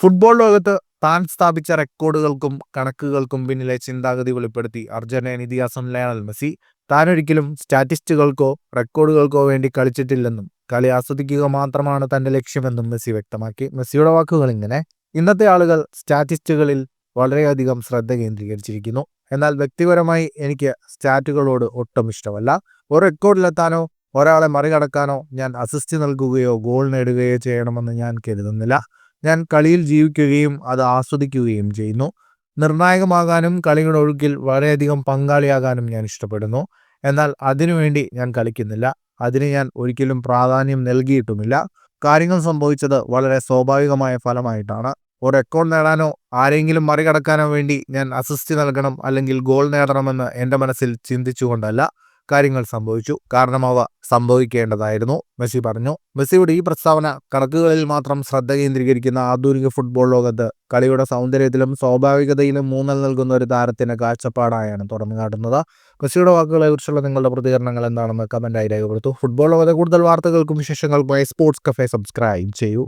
Football ലോകത്ത് താൻ സ്ഥാപിച്ച റെക്കോർഡുകൾക്കും കണക്കുകൾക്കും പിന്നിലെ ചിന്താഗതി വെളിപ്പെടുത്തി അർജന്റീൻ ഇതിഹാസം ലയണൽ മെസ്സി. താനൊരിക്കലും സ്റ്റാറ്റിസ്റ്റുകൾക്കോ റെക്കോർഡുകൾക്കോ വേണ്ടി കളിച്ചിട്ടില്ലെന്നും കളി ആസ്വദിക്കുക മാത്രമാണ് തന്റെ ലക്ഷ്യമെന്നും മെസ്സി വ്യക്തമാക്കി. മെസ്സിയുടെ വാക്കുകൾ ഇങ്ങനെ: ഇന്നത്തെ ആളുകൾ സ്റ്റാറ്റിസ്റ്റുകളിൽ വളരെയധികം ശ്രദ്ധ കേന്ദ്രീകരിച്ചിരിക്കുന്നു. എന്നാൽ വ്യക്തിപരമായി എനിക്ക് സ്റ്റാറ്റുകളോട് ഒട്ടും ഇഷ്ടമല്ല. ഒരു റെക്കോർഡിലെത്താനോ ഒരാളെ മറികടക്കാനോ ഞാൻ അസിസ്റ്റ് നൽകുകയോ ഗോൾ നേടുകയോ ചെയ്യണമെന്ന് ഞാൻ കരുതുന്നില്ല. ഞാൻ കളിയിൽ ജീവിക്കുകയും അത് ആസ്വദിക്കുകയും ചെയ്യുന്നു. നിർണായകമാകാനും കളിയുടെ ഒഴുക്കിൽ വളരെയധികം പങ്കാളിയാകാനും ഞാൻ ഇഷ്ടപ്പെടുന്നു. എന്നാൽ അതിനുവേണ്ടി ഞാൻ കളിക്കുന്നില്ല. അതിന് ഞാൻ ഒരിക്കലും പ്രാധാന്യം നൽകിയിട്ടുമില്ല. കാര്യങ്ങൾ സംഭവിച്ചത് വളരെ സ്വാഭാവികമായ ഫലമായിട്ടാണ്. ഒരു റെക്കോർഡ് നേടാനോ ആരെങ്കിലും മറികടക്കാനോ വേണ്ടി ഞാൻ അസിസ്റ്റ് നൽകണം അല്ലെങ്കിൽ ഗോൾ നേടണമെന്ന് എൻ്റെ മനസ്സിൽ ചിന്തിച്ചുകൊണ്ടല്ല കാര്യങ്ങൾ സംഭവിച്ചു. കാരണം അവ സംഭവിക്കേണ്ടതായിരുന്നു, മെസ്സി പറഞ്ഞു. മെസ്സിയുടെ ഈ പ്രസ്താവന കണക്കുകളിൽ മാത്രം ശ്രദ്ധ കേന്ദ്രീകരിക്കുന്ന ആധുനിക ഫുട്ബോൾ ലോകത്ത് കളിയുടെ സൗന്ദര്യത്തിലും സ്വാഭാവികതയിലും ഊന്നൽ നൽകുന്ന ഒരു താരത്തിന്റെ കാഴ്ചപ്പാടായാണ് തുറന്നു കാട്ടുന്നത്. മെസ്സിയുടെ വാക്കുകളെ കുറിച്ചുള്ള നിങ്ങളുടെ പ്രതികരണങ്ങൾ എന്താണെന്ന് കമന്റായി രേഖപ്പെടുത്തു. ഫുട്ബോൾ ലോകത്തെ കൂടുതൽ വാർത്തകൾക്കും വിശേഷങ്ങൾക്കുമായി സ്പോർട്സ് കഫേ സബ്സ്ക്രൈബ് ചെയ്യൂ.